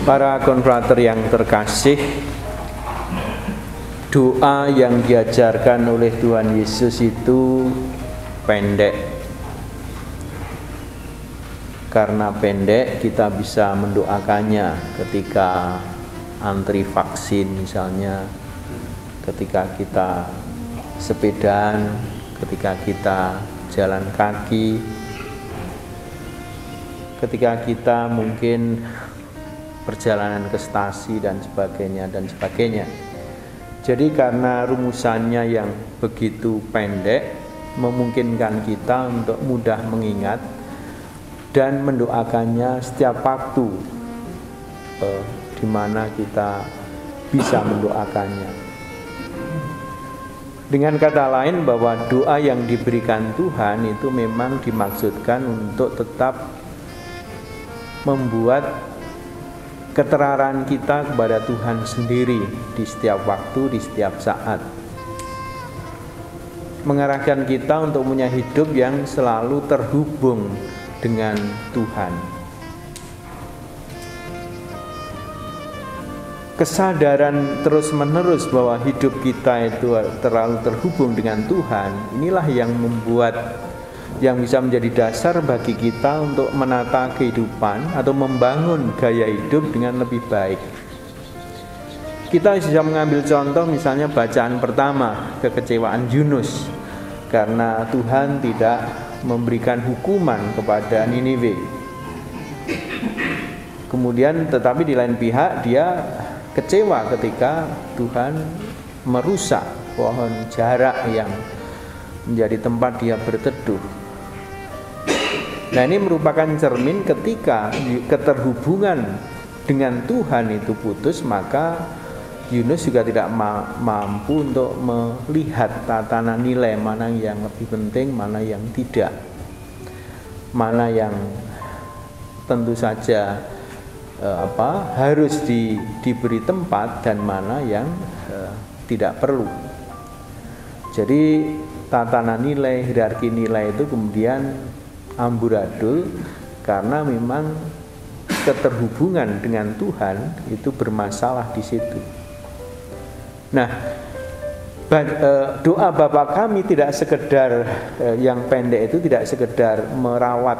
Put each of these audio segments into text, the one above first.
Para konfrater yang terkasih, doa yang diajarkan oleh Tuhan Yesus itu pendek. Karena pendek, kita bisa mendoakannya ketika antri vaksin misalnya, ketika kita sepedaan, ketika kita jalan kaki, ketika kita mungkin perjalanan ke stasi dan sebagainya. Jadi karena rumusannya yang begitu pendek, memungkinkan kita untuk mudah mengingat dan mendoakannya setiap waktu di mana kita bisa mendoakannya. Dengan kata lain, bahwa doa yang diberikan Tuhan itu memang dimaksudkan untuk tetap membuat keteraran kita kepada Tuhan sendiri di setiap waktu, di setiap saat, mengarahkan kita untuk punya hidup yang selalu terhubung dengan Tuhan. Kesadaran terus-menerus bahwa hidup kita itu terlalu terhubung dengan Tuhan, inilah yang membuat, yang bisa menjadi dasar bagi kita untuk menata kehidupan atau membangun gaya hidup dengan lebih baik. Kita bisa mengambil contoh misalnya bacaan pertama, kekecewaan Yunus karena Tuhan tidak memberikan hukuman kepada Niniwe. Kemudian tetapi di lain pihak dia kecewa ketika Tuhan merusak pohon jarak yang menjadi tempat dia berteduh. Nah, ini merupakan cermin ketika keterhubungan dengan Tuhan itu putus, maka Yunus juga tidak mampu untuk melihat tatanan nilai mana yang lebih penting, mana yang tidak, mana yang tentu saja harus diberi tempat dan mana yang tidak perlu. Jadi tatanan nilai, hierarki nilai itu kemudian amburadul karena memang keterhubungan dengan Tuhan itu bermasalah di situ. Nah, doa Bapa kami tidak sekedar yang pendek itu tidak sekedar merawat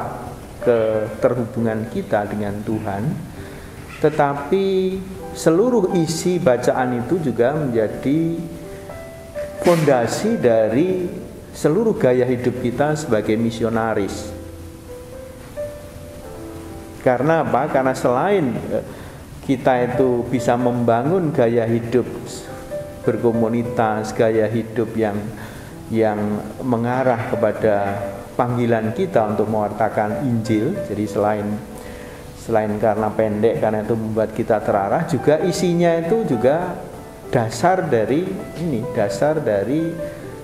keterhubungan kita dengan Tuhan, tetapi seluruh isi bacaan itu juga menjadi fondasi dari seluruh gaya hidup kita sebagai misionaris. Karena apa? Karena selain kita itu bisa membangun gaya hidup berkomunitas, gaya hidup yang mengarah kepada panggilan kita untuk mewartakan Injil. Jadi selain karena pendek, karena itu membuat kita terarah, juga isinya itu juga dasar dari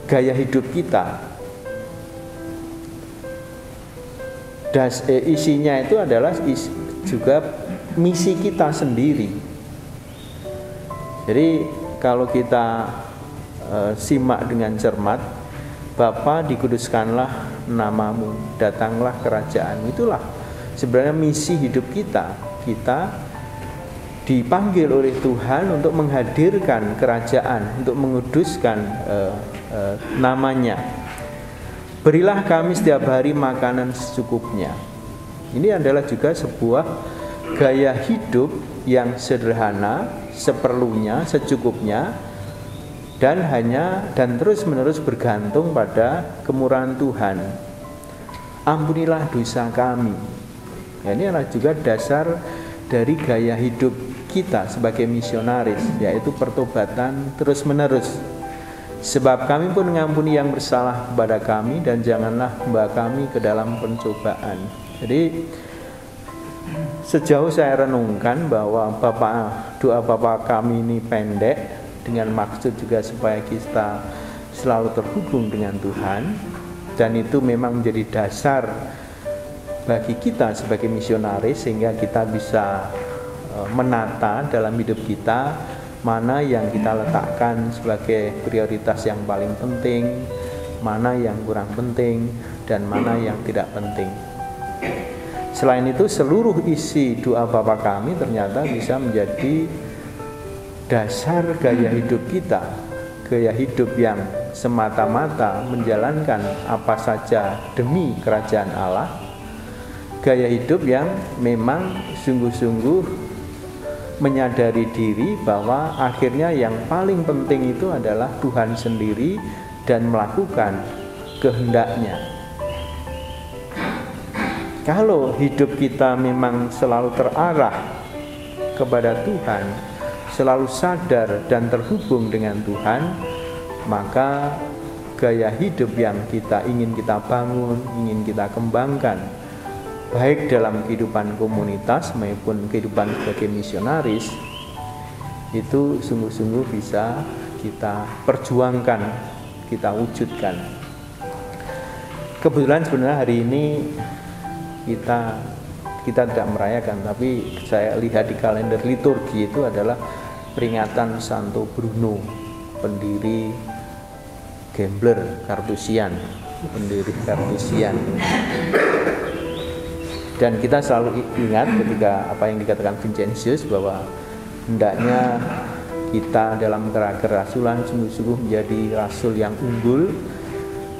gaya hidup kita. Isinya itu adalah juga misi kita sendiri. Jadi kalau kita simak dengan cermat, Bapa dikuduskanlah namamu, datanglah kerajaan. Itulah sebenarnya misi hidup kita. Kita dipanggil oleh Tuhan untuk menghadirkan kerajaan, untuk menguduskan namanya. Berilah kami setiap hari makanan secukupnya. Ini adalah juga sebuah gaya hidup yang sederhana, seperlunya, secukupnya, dan terus-menerus bergantung pada kemurahan Tuhan. Ampunilah dosa kami. Ya, ini adalah juga dasar dari gaya hidup kita sebagai misionaris, yaitu pertobatan terus-menerus. Sebab kami pun mengampuni yang bersalah kepada kami, dan janganlah membawa kami ke dalam pencobaan. Jadi sejauh saya renungkan bahwa doa Bapa kami ini pendek, dengan maksud juga supaya kita selalu terhubung dengan Tuhan, dan itu memang menjadi dasar bagi kita sebagai misionaris, sehingga kita bisa menata dalam hidup kita mana yang kita letakkan sebagai prioritas yang paling penting, mana yang kurang penting, dan mana yang tidak penting. Selain itu, seluruh isi doa Bapa Kami ternyata bisa menjadi dasar gaya hidup kita, gaya hidup yang semata-mata menjalankan apa saja demi kerajaan Allah, gaya hidup yang memang sungguh-sungguh menyadari diri bahwa akhirnya yang paling penting itu adalah Tuhan sendiri dan melakukan kehendaknya. Kalau hidup kita memang selalu terarah kepada Tuhan, selalu sadar dan terhubung dengan Tuhan, maka gaya hidup yang ingin kita bangun, ingin kita kembangkan, baik dalam kehidupan komunitas maupun kehidupan sebagai misionaris, itu sungguh-sungguh bisa kita perjuangkan, kita wujudkan. Kebetulan sebenarnya hari ini kita tidak merayakan, tapi saya lihat di kalender liturgi itu adalah peringatan Santo Bruno, pendiri Gambler Kartusian, pendiri Kartusian. Dan kita selalu ingat ketika apa yang dikatakan Vincentius, bahwa hendaknya kita dalam kerasulan sungguh-sungguh menjadi rasul yang unggul,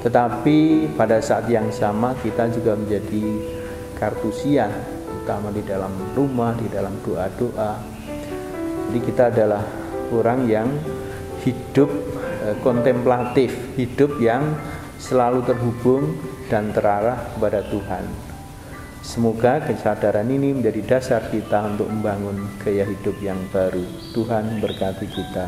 tetapi pada saat yang sama kita juga menjadi Kartusian, terutama di dalam rumah, di dalam doa-doa. Jadi kita adalah orang yang hidup kontemplatif, hidup yang selalu terhubung dan terarah kepada Tuhan. Semoga kesadaran ini menjadi dasar kita untuk membangun gaya hidup yang baru. Tuhan berkati kita.